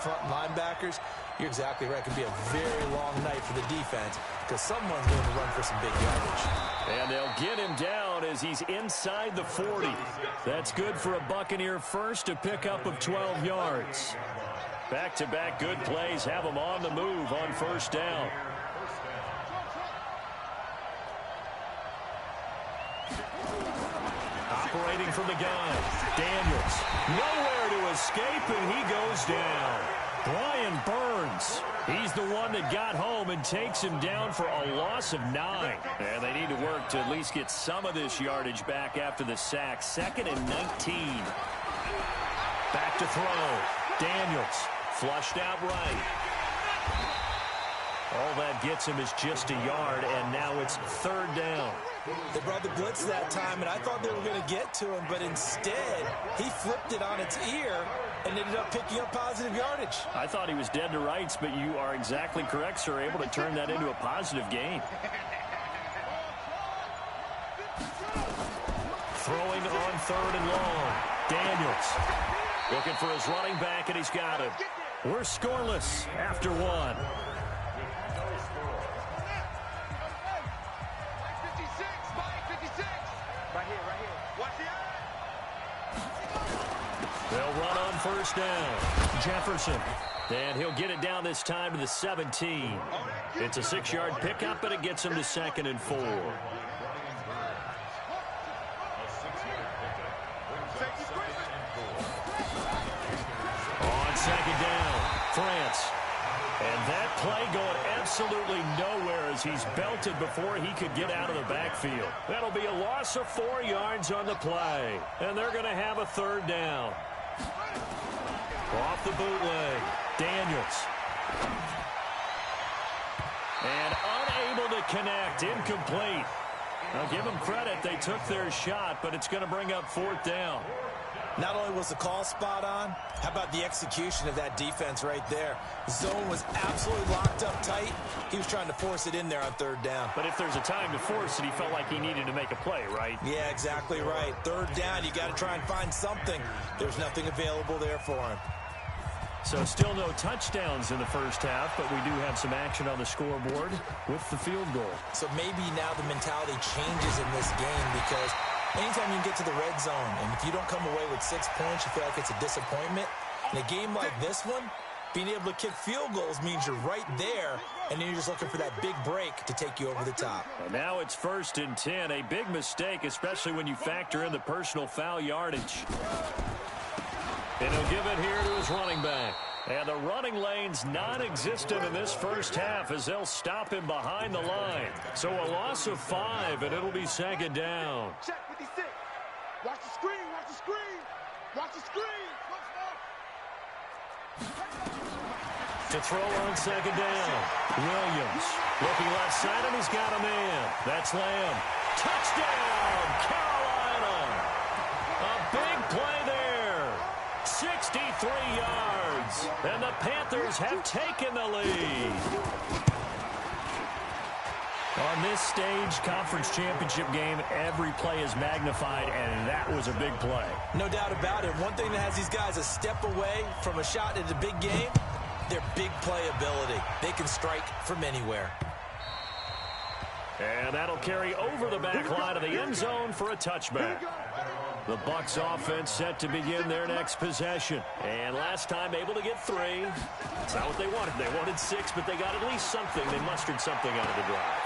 front linebackers, you're exactly right. It could be a very long night for the defense because someone's going to run for some big yardage. And they'll get him down as he's inside the 40. That's good for a Buccaneer first, a pickup of 12 yards. Back-to-back good plays have him on the move on first down. Operating from the gun, Daniels. Nowhere to escape, and he goes down. Brian Burns. He's the one that got home and takes him down for a loss of 9. And they need to work to at least get some of this yardage back after the sack. 2nd and 19. Back to throw. Daniels. Flushed out right. All that gets him is just a yard, and now it's 3rd down. They brought the blitz that time, and I thought they were going to get to him, but instead, he flipped it on its ear and ended up picking up positive yardage. I thought he was dead to rights, but you are exactly correct, sir, able to turn that into a positive gain. Throwing on 3rd and long. Daniels looking for his running back, and he's got him. We're scoreless after 1. They'll run on first down. Jefferson. And he'll get it down this time to the 17. It's a 6-yard pickup, but it gets him to 2nd and 4. On 2nd down, France. And that play going absolutely nowhere as he's belted before he could get out of the backfield. That'll be a loss of 4 yards on the play. And they're going to have a 3rd down. Off the bootleg, Daniels. And unable to connect, incomplete. Now give them credit, they took their shot, but it's going to bring up 4th down. Not only was the call spot on, how about the execution of that defense right there? Zone was absolutely locked up tight. He was trying to force it in there on 3rd down. But if there's a time to force it, he felt like he needed to make a play, right? Yeah, exactly right. 3rd down, you got to try and find something. There's nothing available there for him. So still no touchdowns in the first half, but we do have some action on the scoreboard with the field goal. So maybe now the mentality changes in this game because anytime you get to the red zone, and if you don't come away with 6 points, you feel like it's a disappointment. In a game like this one, being able to kick field goals means you're right there, and then you're just looking for that big break to take you over the top. And now it's 1st and 10, a big mistake, especially when you factor in the personal foul yardage. And he'll give it here to his running back. And the running lane's non-existent in this first half as they'll stop him behind the line. So a loss of 5, and it'll be 2nd down. Check 56. Watch the screen, watch the screen. Watch the screen. To throw on 2nd down. Williams looking left side, and he's got a man. That's Lamb. Touchdown, Carolina. A big play there. 63 yards. And the Panthers have taken the lead. On this stage, conference championship game, every play is magnified, and that was a big play. No doubt about it. One thing that has these guys a step away from a shot at a big game, their big play ability. They can strike from anywhere. And that'll carry over the back line of the end zone for a touchback. The Bucs offense set to begin their next possession. And last time able to get 3. That's not what they wanted. They wanted 6, but they got at least something. They mustered something out of the drive.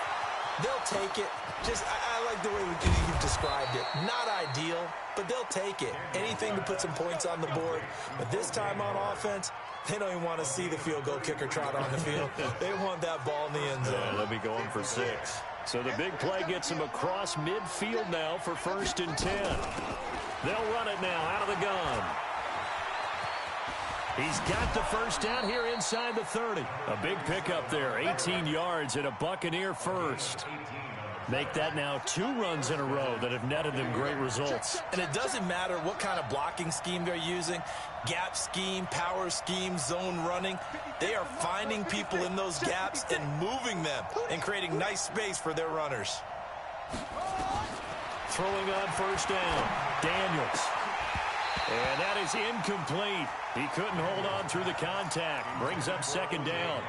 They'll take it. I like the way you've described it. Not ideal, but they'll take it. Anything to put some points on the board. But this time on offense, they don't even want to see the field goal kicker trot on the field. They want that ball in the end zone. Yeah, they'll be going for 6. So the big play gets him across midfield now for 1st and 10. They'll run it now out of the gun. He's got the first down here inside the 30. A big pickup there, 18 yards and a Buccaneer first. Make that now 2 runs in a row that have netted them great results. And it doesn't matter what kind of blocking scheme they're using, gap scheme, power scheme, zone running. They are finding people in those gaps and moving them and creating nice space for their runners. Throwing on first down, Daniels. And that is incomplete. He couldn't hold on through the contact. Brings up second down.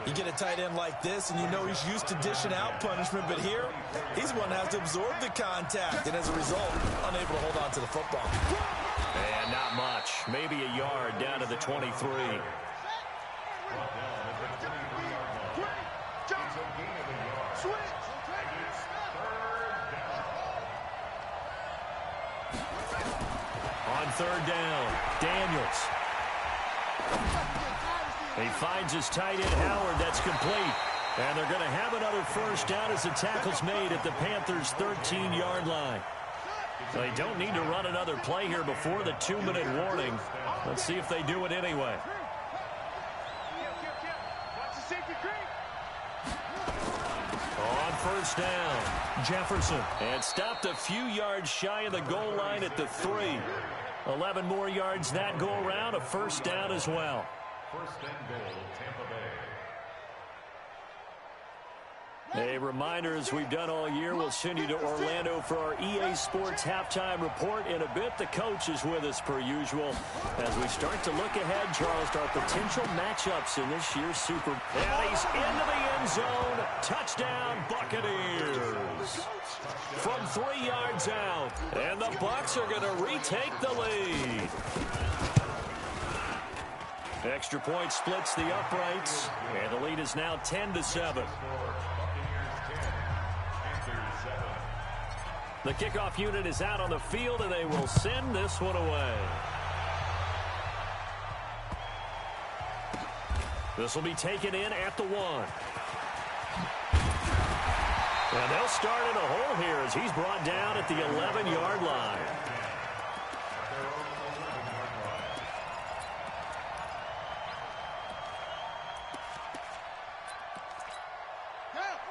You get a tight end like this, and you know he's used to dishing out punishment, but here, he's the one that has to absorb the contact, and as a result, unable to hold on to the football. And not much. Maybe a yard down to the 23. On third down, Daniels. He finds his tight end, Howard. That's complete. And they're going to have another first down as the tackle's made at the Panthers' 13-yard line. They don't need to run another play here before the 2-minute warning. Let's see if they do it anyway. On first down, Jefferson. And stopped a few yards shy of the goal line at the 3. 11 more yards that go around, a first down as well. First and goal, Tampa Bay. A reminder, as we've done all year, we'll send you to Orlando for our EA Sports halftime report. In a bit, the coach is with us per usual. As we start to look ahead, Charles, to our potential matchups in this year's Super Bowl. And he's into the end zone. Touchdown, Buccaneers. From 3 yards out. And the Bucs are going to retake the lead. Extra point splits the uprights. And the lead is now 10-7. The kickoff unit is out on the field, and they will send this one away. This will be taken in at the 1. And they'll start in a hole here as he's brought down at the 11-yard line.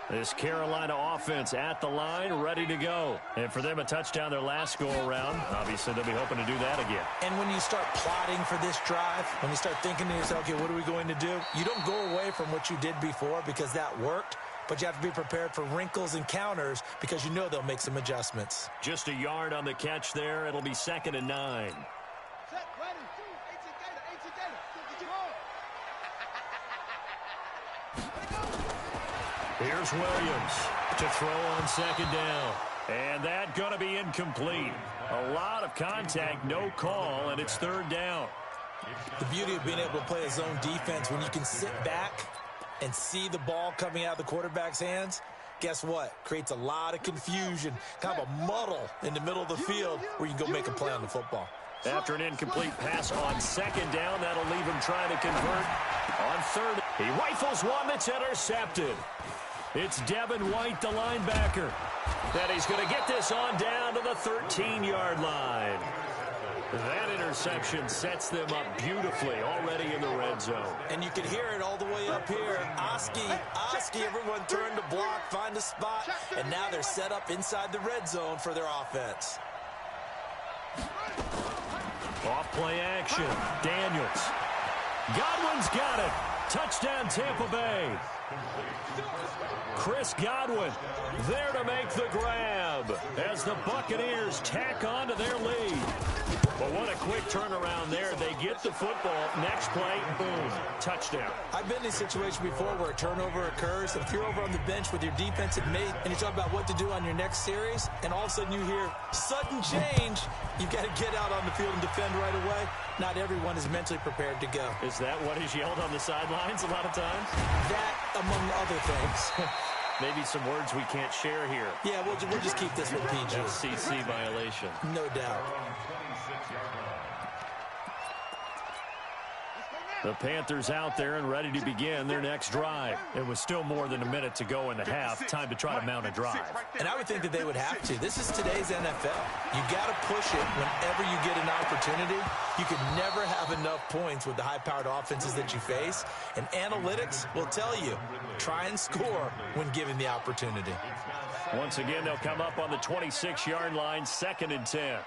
This Carolina offense at the line, ready to go. And for them, a touchdown their last go-around. Obviously, they'll be hoping to do that again. And when you start plotting for this drive, when you start thinking to yourself, okay, what are we going to do? You don't go away from what you did before because that worked, but you have to be prepared for wrinkles and counters because you know they'll make some adjustments. Just a yard on the catch there. It'll be 2nd and 9. Here's Williams to throw on 2nd down. And that going to be incomplete. A lot of contact, no call, and it's 3rd down. The beauty of being able to play a zone defense when you can sit back and see the ball coming out of the quarterback's hands, guess what? Creates a lot of confusion, kind of a muddle in the middle of the field where you can go make a play on the football. After an incomplete pass on 2nd down, that'll leave him trying to convert on 3rd. He rifles one that's intercepted. It's Devin White, the linebacker. That he's going to get this on down to the 13-yard line. That interception sets them up beautifully already in the red zone. And you can hear it all the way up here. Oski, everyone turned to block, find a spot, and now they're set up inside the red zone for their offense. Off play action. Daniels. Godwin's got it. Touchdown, Tampa Bay. Chris Godwin there to make the grab as the Buccaneers tack on to their lead. But what a quick turnaround there. They get the football. Next play, boom, touchdown. I've been in a situation before where a turnover occurs. If you're over on the bench with your defensive mate and you talk about what to do on your next series, and all of a sudden you hear sudden change, you've got to get out on the field and defend right away. Not everyone is mentally prepared to go. Is that what is yelled on the sidelines a lot of times? That, among other things. Maybe some words we can't share here. Yeah, we'll just keep this with PG. FCC violation. No doubt. The Panthers out there and ready to begin their next drive. It was still more than a minute to go in the half. Time to try to mount a drive. And I would think that they would have to. This is today's NFL. You got to push it whenever you get an opportunity. You can never have enough points with the high-powered offenses that you face. And analytics will tell you, try and score when given the opportunity. Once again, they'll come up on the 26-yard line, 2nd and 10.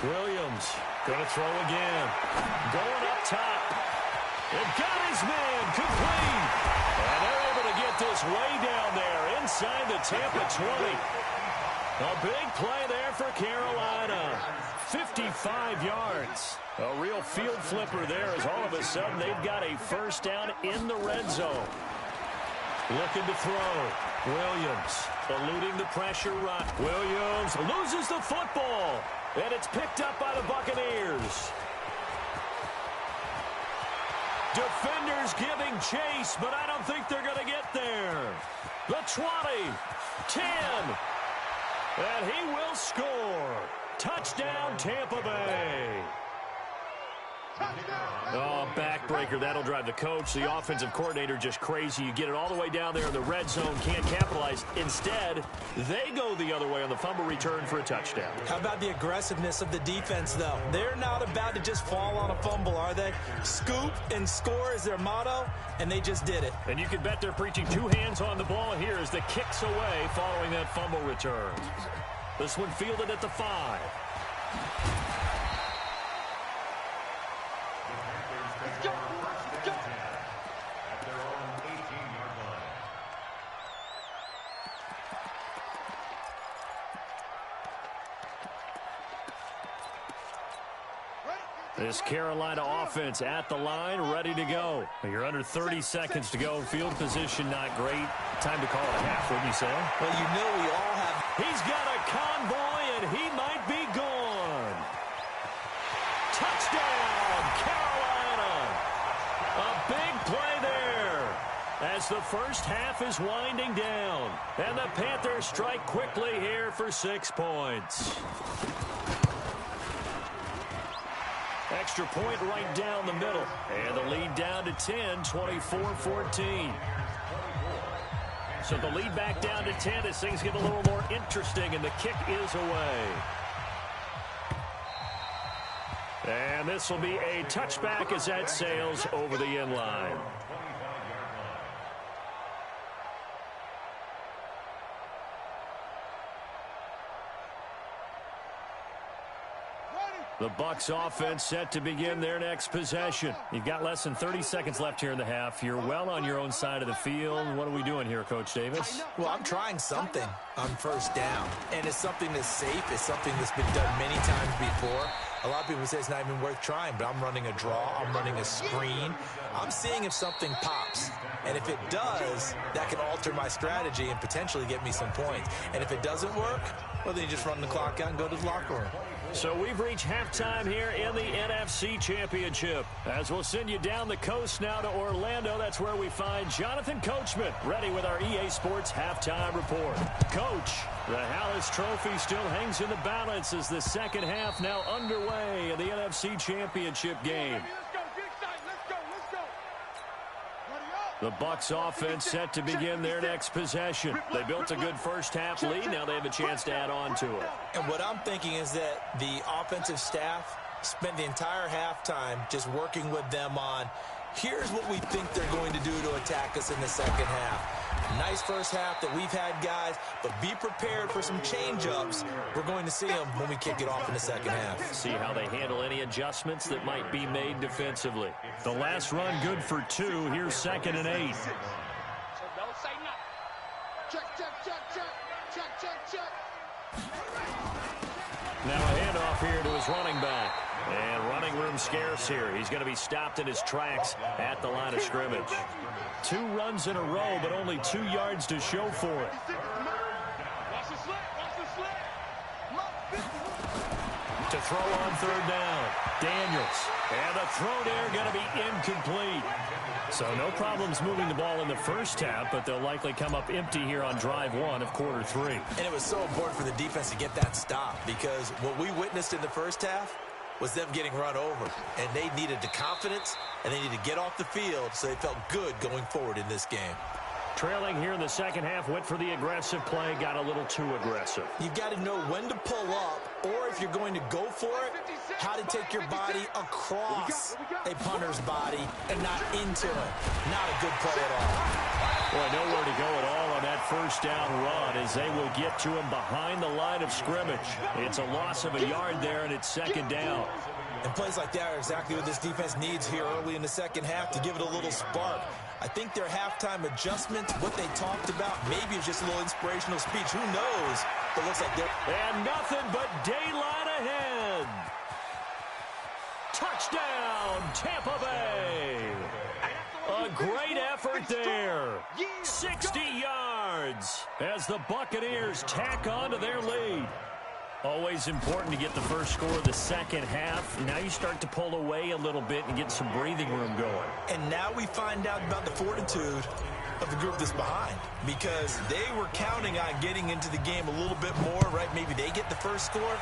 Williams going to throw again. Going up top. They've got his man complete. And they're able to get got this way down there inside the Tampa 20. A big play there for Carolina. 55 yards. A real field flipper there as all of a sudden they've got a first down in the red zone. Looking to throw. Williams eluding the pressure run. Williams loses the football. And it's picked up by the Buccaneers. Defenders giving chase, but I don't think they're going to get there. The 20, 10, and he will score. Touchdown, Tampa Bay. Oh, backbreaker. That'll drive the coach, the offensive coordinator, just crazy. You get it all the way down there in the red zone, can't capitalize. Instead, they go the other way on the fumble return for a touchdown. How about the aggressiveness of the defense, though? They're not about to just fall on a fumble, are they? Scoop and score is their motto, and they just did it. And you can bet they're preaching two hands on the ball here as the kicks away following that fumble return. This one fielded at the 5. This Carolina offense at the line, ready to go. You're under 30 seconds to go. Field position not great. Time to call it a half, wouldn't you say? Well, you know we all have. He's got a convoy, and he might be gone. Touchdown, Carolina. A big play there as the first half is winding down. And the Panthers strike quickly here for 6 points. Extra point right down the middle. And the lead down to 10, 24-14. So the lead back down to 10 as things get a little more interesting, and the kick is away. And this will be a touchback as that sails over the end line. The Bucs offense set to begin their next possession. You've got less than 30 seconds left here in the half. You're well on your own side of the field. What are we doing here, Coach Davis? Well, I'm trying something on first down, and it's something that's safe. It's something that's been done many times before. A lot of people say it's not even worth trying, but I'm running a draw. I'm running a screen. I'm seeing if something pops. And if it does, that can alter my strategy and potentially get me some points. And if it doesn't work, well, then you just run the clock out and go to the locker room. So we've reached halftime here in the NFC Championship. As we'll send you down the coast now to Orlando, that's where we find Jonathan Coachman ready with our EA Sports Halftime Report. Coach, the Hallis Trophy still hangs in the balance as the second half now underway in the NFC Championship game. The Bucs offense set to begin their next possession. They built a good first half lead. Now they have a chance to add on to it. And what I'm thinking is that the offensive staff spent the entire halftime just working with them on, here's what we think they're going to do to attack us in the second half. Nice first half that we've had, guys, but be prepared for some change-ups. We're going to see them when we kick it off in the second half. See how they handle any adjustments that might be made defensively. The last run good for 2. Here's 2nd and 8. So don't say nothing. Check, check, check, check. Check, check, check. Now a handoff here to his running back. And running room scarce here. He's going to be stopped in his tracks at the line of scrimmage. 2 runs in a row, but only 2 yards to show for it. Watch the slant, watch the slant. To throw on 3rd down. Daniels. And the throw there going to be incomplete. So no problems moving the ball in the first half, but they'll likely come up empty here on drive 1 of quarter 3. And it was so important for the defense to get that stop, because what we witnessed in the first half was them getting run over. And they needed the confidence, and they needed to get off the field so they felt good going forward in this game. Trailing here in the second half, went for the aggressive play, got a little too aggressive. You've got to know when to pull up, or if you're going to go for it, how to take your body across a punter's body and not into it. Not a good play at all. Boy, nowhere to go at all on that first down run as they will get to him behind the line of scrimmage. It's a loss of a yard there, and it's 2nd down. And plays like that are exactly what this defense needs here early in the second half to give it a little spark. I think their halftime adjustments, what they talked about, maybe it's just a little inspirational speech. Who knows? But it looks like they're... And nothing but daylight ahead. Touchdown, Tampa Bay. A great effort there. 60 yards as the Buccaneers tack on to their lead. Always important to get the first score of the second half. Now you start to pull away a little bit and get some breathing room going. And now we find out about the fortitude of the group that's behind, because they were counting on getting into the game a little bit more, right? Maybe they get the first score.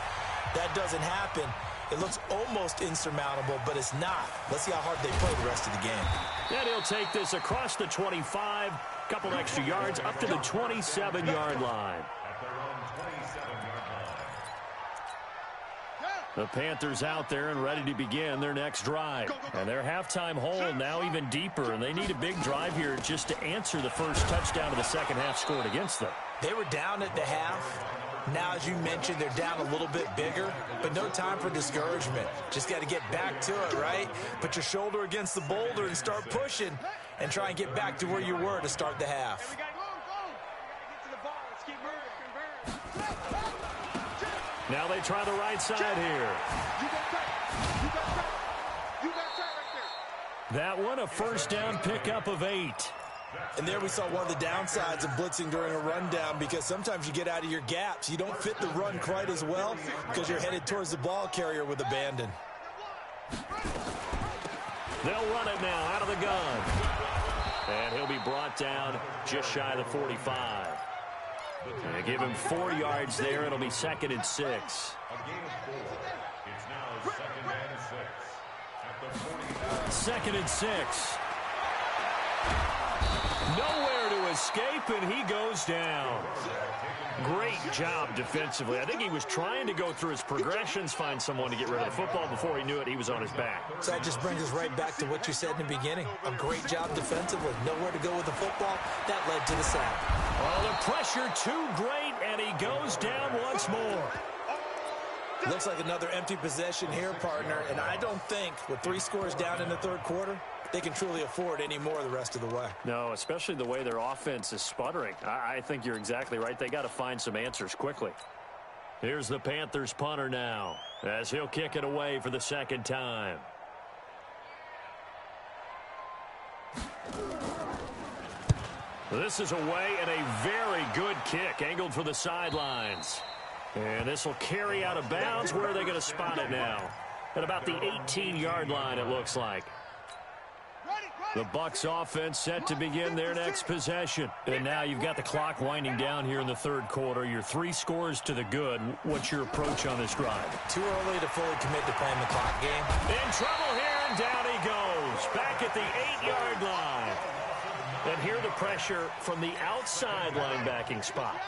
That doesn't happen. It looks almost insurmountable, but it's not. Let's see how hard they play the rest of the game. And he'll take this across the 25, couple extra yards up to the 27-yard line. The Panthers out there and ready to begin their next drive. And their halftime hole now even deeper, and they need a big drive here just to answer the first touchdown of the second half scored against them. They were down at the half. Now, as you mentioned, they're down a little bit bigger, but no time for discouragement. Just got to get back to it, right? Put your shoulder against the boulder and start pushing and try and get back to where you were to start the half. Now they try the right side here. That one, a first down pickup of 8. And there we saw one of the downsides of blitzing during a rundown, because sometimes you get out of your gaps. You don't fit the run quite as well because you're headed towards the ball carrier with abandon. They'll run it now out of the gun. And he'll be brought down just shy of the 45. And they give him 4 yards there. It'll be 2nd and 6. Second and 6. Nowhere to escape, and he goes down. Great job defensively. I think he was trying to go through his progressions, find someone to get rid of the football. Before he knew it, he was on his back. So that just brings us right back to what you said in the beginning. A great job defensively. Nowhere to go with the football. That led to the sack. Well, the pressure too great, and he goes down once more. Looks like another empty possession here, partner. And I don't think, with 3 scores down in the third quarter, they can truly afford any more the rest of the way. No, especially the way their offense is sputtering. I think you're exactly right. They got to find some answers quickly. Here's the Panthers punter now, as he'll kick it away for the second time. This is away, and a very good kick, angled for the sidelines. And this will carry out of bounds. Where are they going to spot it now? At about the 18-yard line, it looks like. The Bucs offense set to begin their next possession. And now you've got the clock winding down here in the third quarter. You're 3 scores to the good. What's your approach on this drive? Too early to fully commit to playing the clock game. In trouble here, and down he goes. Back at the 8-yard line. And here the pressure from the outside linebacking spot.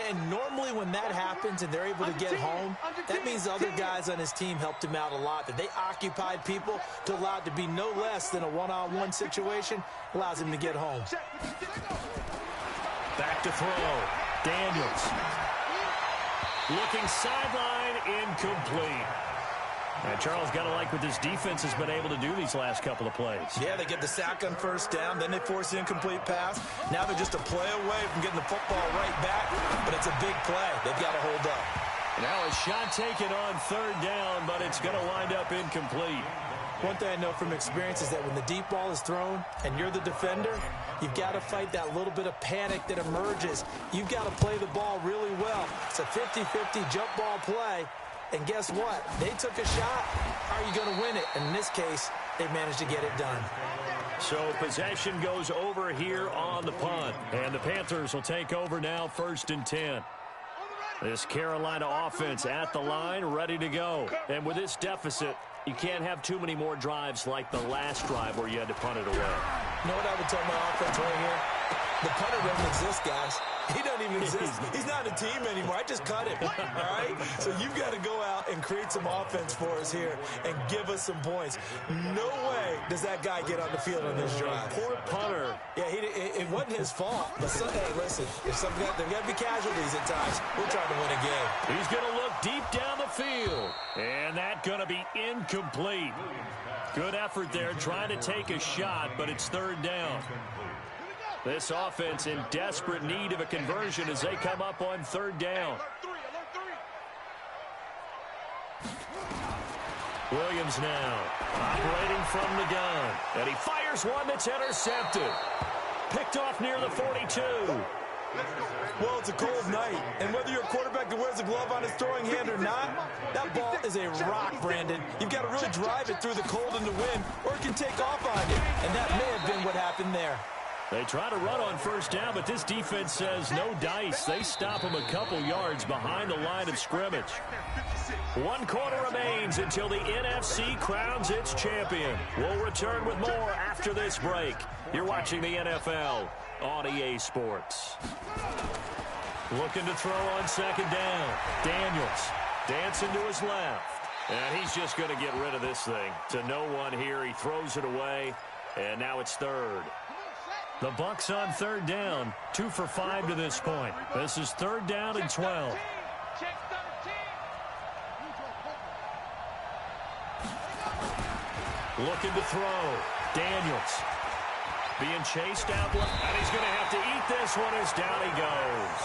And normally when that happens and they're able to get home, that means the other guys on his team helped him out a lot. That they occupied people to allow it to be no less than a one-on-one situation, allows him to get home. Back to throw. Daniels. Looking sideline, incomplete. And Charles got to like what this defense has been able to do these last couple of plays. Yeah, they get the sack on first down, then they force the incomplete pass. Now they're just a play away from getting the football right back, but it's a big play. They've got to hold up. Now a shot taken on third down, but it's going to wind up incomplete. One thing I know from experience is that when the deep ball is thrown and you're the defender, you've got to fight that little bit of panic that emerges. You've got to play the ball really well. It's a 50-50 jump ball play. And guess what? They took a shot. How are you going to win it? And in this case, they managed to get it done. So possession goes over here on the punt. And the Panthers will take over now, 1st and 10. This Carolina offense at the line, ready to go. And with this deficit, you can't have too many more drives like the last drive where you had to punt it away. You know what I would tell my offense right here? The punter doesn't exist, guys. He doesn't even exist. He's not a team anymore. I just cut him, all right? So you've got to go out and create some offense for us here and give us some points. No way does that guy get on the field on this drive. Poor punter. Yeah, it wasn't his fault. But, hey, listen, if there got to be casualties at times, we're trying to win a game. He's going to look deep down the field. And that's going to be incomplete. Good effort there, trying to take a shot, but it's third down. This offense in desperate need of a conversion as they come up on third down. Williams now operating from the gun, and he fires one that's intercepted. Picked off near the 42. Well, it's a cold night, and whether you're a quarterback that wears a glove on his throwing hand or not, that ball is a rock, Brandon. You've got to really drive it through the cold and the wind, or it can take off on you, and that may have been what happened there. They try to run on first down, but this defense says no dice. They stop him a couple yards behind the line of scrimmage. 1 quarter remains until the NFC crowns its champion. We'll return with more after this break. You're watching the NFL on EA Sports. Looking to throw on second down. Daniels dancing to his left. And he's just going to get rid of this thing. To no one here. He throws it away. And now it's third. The Bucs on third down. 2 for 5 to this point. This is third down and 12. Looking to throw. Daniels being chased out, and he's going to have to eat this one as down he goes.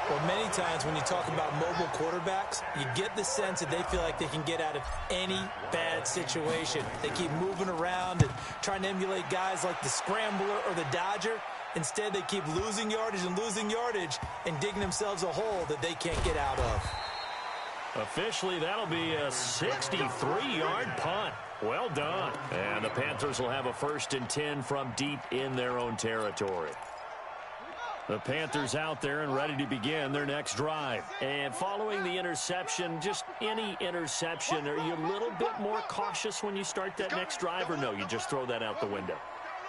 Well, many times when you talk about mobile quarterbacks, you get the sense that they feel like they can get out of any bad situation. They keep moving around and trying to emulate guys like the Scrambler or the Dodger. Instead, they keep losing yardage and digging themselves a hole that they can't get out of. Officially, that'll be a 63-yard punt. Well done. And the Panthers will have a 1st and 10 from deep in their own territory. The Panthers out there and ready to begin their next drive. And following the interception, just any interception, are you a little bit more cautious when you start that next drive, or no, you just throw that out the window?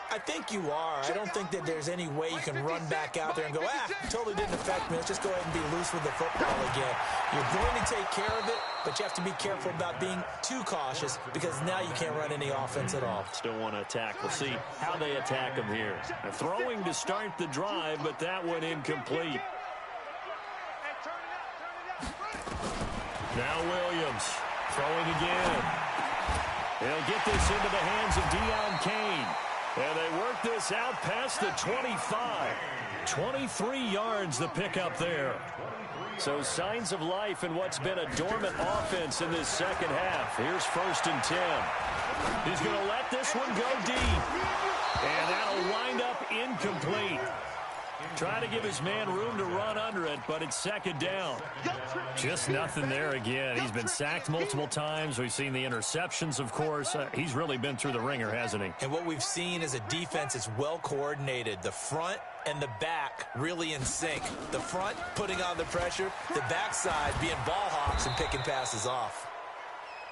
I think you are. I don't think that there's any way you can run back out there and go, totally didn't affect me. Let's just go ahead and be loose with the football again. You're going to take care of it, but you have to be careful about being too cautious because now you can't run any offense at all. Still want to attack. We'll see how they attack him here. They're throwing to start the drive, but that one incomplete. Now Williams throwing again. He'll get this into the hands of Deion Kane. And they work this out past the 25. 23 yards the pickup there. So signs of life in what's been a dormant offense in this second half. Here's 1st and 10. He's going to let this one go deep. And that'll wind up incomplete. Trying to give his man room to run under it, but it's second down. Just nothing there again. He's been sacked multiple times. We've seen the interceptions, of course. He's really been through the ringer, hasn't he? And what we've seen is a defense that's well coordinated. The front and the back really in sync. The front putting on the pressure, the backside being ball hawks and picking passes off.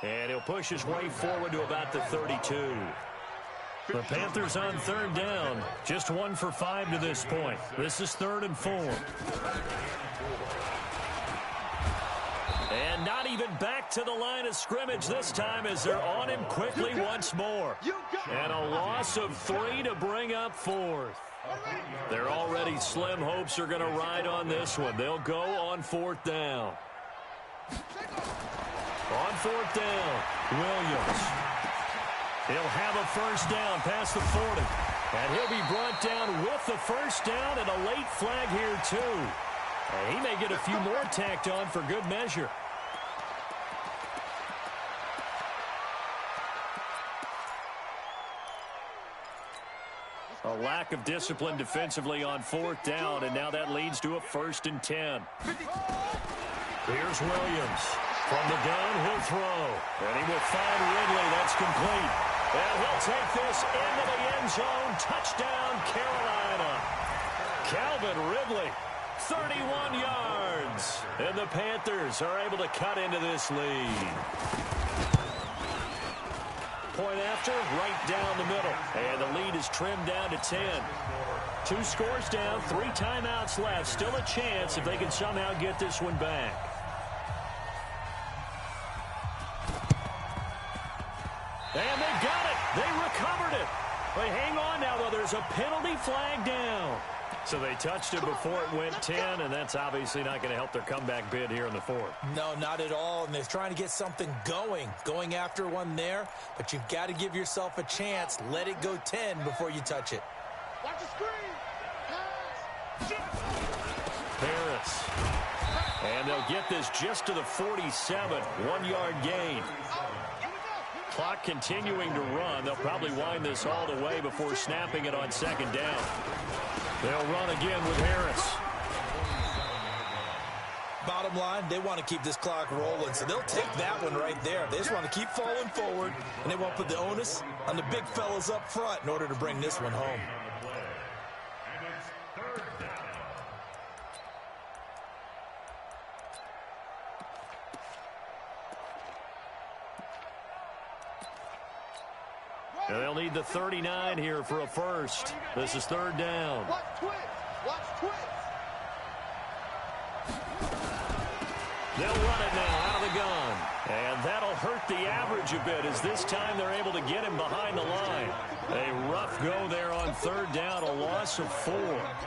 And he'll push his way forward to about the 32. The Panthers on third down, just 1 for 5 to this point. This is 3rd and 4. And not even back to the line of scrimmage this time as they're on him quickly once more. And a loss of 3 to bring up 4th. Their already slim hopes are going to ride on this one. They'll go on 4th down. On 4th down, Williams. He'll have a 1st down past the 40. And he'll be brought down with the 1st down and a late flag here, too. And he may get a few more tacked on for good measure. A lack of discipline defensively on 4th down, and now that leads to a 1st and 10. Here's Williams. From the gun, he'll throw. And he will find Ridley. That's complete. And he'll take this into the end zone. Touchdown, Carolina. Calvin Ridley, 31 yards. And the Panthers are able to cut into this lead. Point after, right down the middle. And the lead is trimmed down to 10. 2 scores down, 3 timeouts left. Still a chance if they can somehow get this one back. And they got it. They recovered it. They hang on now, though. There's a penalty flag down. So they touched it before it went 10, and that's obviously not going to help their comeback bid here in the fourth. No, not at all, and they're trying to get something going after one there, but you've got to give yourself a chance. Let it go 10 before you touch it. Watch the screen. Harris. And they'll get this just to the 47, 1-yard gain. Clock continuing to run. They'll probably wind this all the way before snapping it on second down. They'll run again with Harris. Bottom line, they want to keep this clock rolling, so they'll take that one right there. They just want to keep falling forward, and they won't put the onus on the big fellas up front in order to bring this one home. And they'll need the 39 here for a first. This is third down. Watch twist. Watch twist. They'll run it now out of the gun. And that'll hurt the average a bit as this time they're able to get him behind the line. A rough go there on third down, a loss of 4.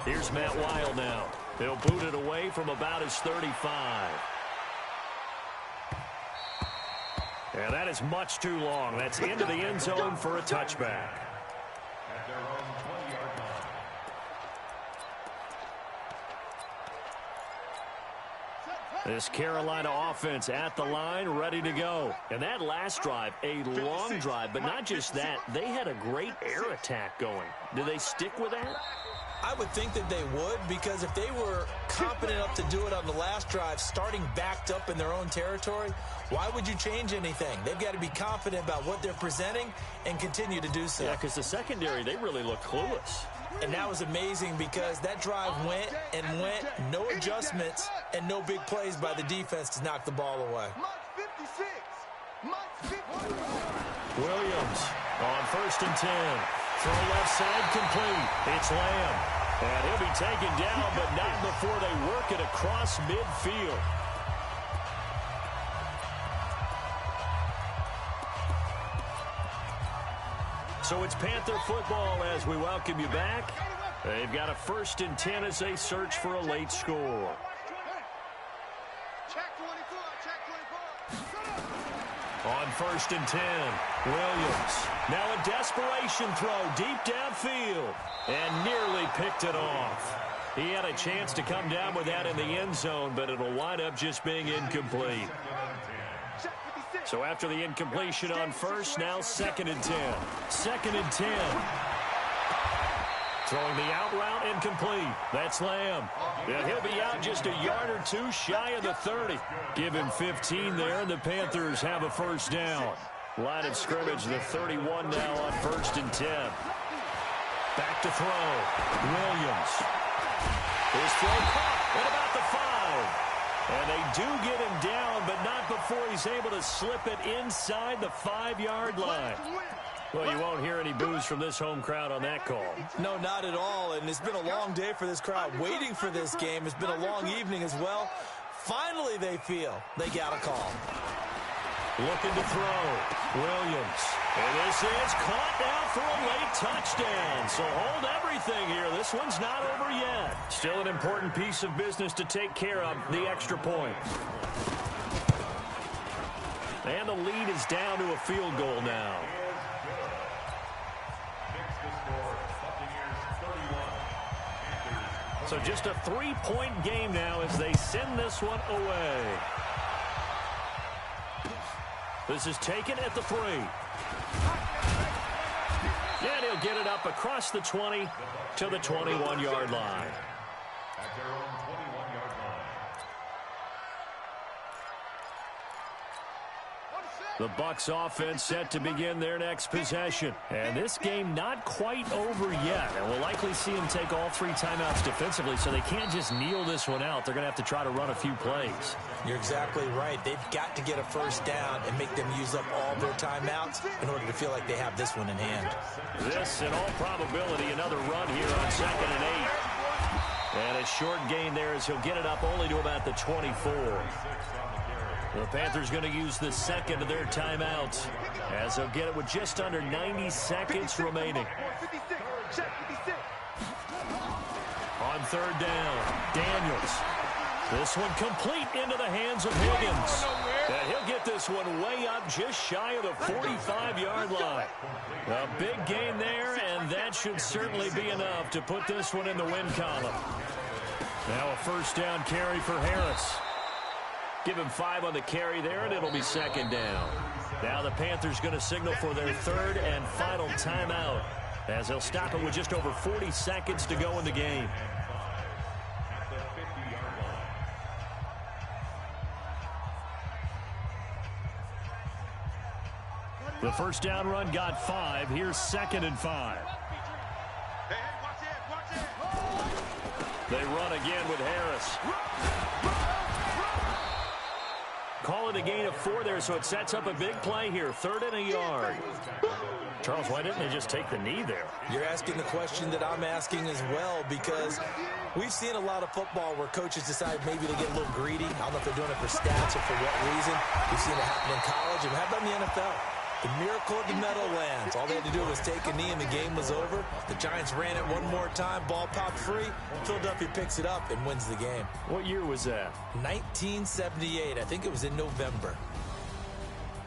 Here's Matt Weil now. He'll boot it away from about his 35. And that is much too long. That's into the end zone for a touchback. This Carolina offense at the line, ready to go. And that last drive, a long drive, but not just that. They had a great air attack going. Do they stick with that? I would think that they would, because if they were competent enough to do it on the last drive, starting backed up in their own territory, why would you change anything? They've got to be confident about what they're presenting and continue to do so. Yeah, because the secondary, they really look clueless. And that was amazing because that drive went and went, no adjustments, and no big plays by the defense to knock the ball away. Williams on 1st and 10. Throw left side complete. It's Lamb. And he'll be taken down, but not before they work it across midfield. So it's Panther football as we welcome you back. They've got a 1st and 10 as they search for a late score. On 1st and 10, Williams. Now a desperation throw deep downfield and nearly picked it off. He had a chance to come down with that in the end zone, but it'll wind up just being incomplete. So after the incompletion on 1st, now 2nd and 10. 2nd and 10. Throwing the out route incomplete. That's Lamb. And he'll be out just a yard or 2 shy of the 30. Give him 15 there, and the Panthers have a 1st down. Line of scrimmage, the 31 now on 1st and 10. Back to throw. Williams. His throw caught at about the 5. And they do get him down, but not before he's able to slip it inside the 5-yard line. Well, you won't hear any boos from this home crowd on that call. No, not at all, and it's been a long day for this crowd waiting for this game. It's been a long evening as well. Finally, they feel they got a call. Looking to throw. Williams. And this is caught now for a late touchdown. So hold everything here. This one's not over yet. Still an important piece of business to take care of, the extra point. And the lead is down to a field goal now. So just a 3-point game now as they send this one away. This is taken at the 3. And he'll get it up across the 20 to the 21-yard line. At their own 21-yard line. The Bucs offense set to begin their next possession. And this game not quite over yet. And we'll likely see them take all 3 timeouts defensively, so they can't just kneel this one out. They're going to have to try to run a few plays. You're exactly right. They've got to get a 1st down and make them use up all their timeouts in order to feel like they have this one in hand. This, in all probability, another run here on 2nd and 8. And a short gain there as he'll get it up only to about the 24. The Panthers going to use the 2nd of their timeouts as they'll get it with just under 90 seconds remaining. On third down. Daniels. This one complete into the hands of Higgins. And he'll get this one way up just shy of the 45-yard line. A big gain there, and that should certainly be enough to put this one in the win column. Now a first down carry for Harris. Give him 5 on the carry there, and it'll be second down. Now the Panthers going to signal for their third and final timeout, as they'll stop it with just over 40 seconds to go in the game. The first down run got 5. Here's 2nd and 5. They run again with Harris. Call it a gain of 4 there, so it sets up a big play here. 3rd and a yard. Charles, why didn't they just take the knee there? You're asking the question that I'm asking as well, because we've seen a lot of football where coaches decide maybe to get a little greedy. I don't know if they're doing it for stats or for what reason. We've seen it happen in college, and how about in the NFL? The miracle of the Meadowlands. All they had to do was take a knee and the game was over. The Giants ran it one more time. Ball popped free. Philadelphia picks it up and wins the game. What year was that? 1978. I think it was in November.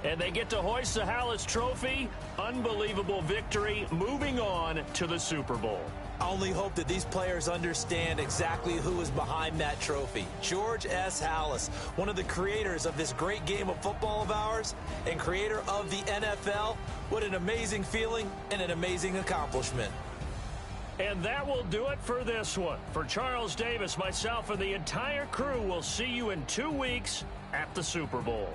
And they get to hoist the Hallis Trophy. Unbelievable victory. Moving on to the Super Bowl. I only hope that these players understand exactly who is behind that trophy. George S. Hallis, one of the creators of this great game of football of ours and creator of the NFL. What an amazing feeling and an amazing accomplishment. And that will do it for this one. For Charles Davis, myself, and the entire crew, we'll see you in 2 weeks at the Super Bowl.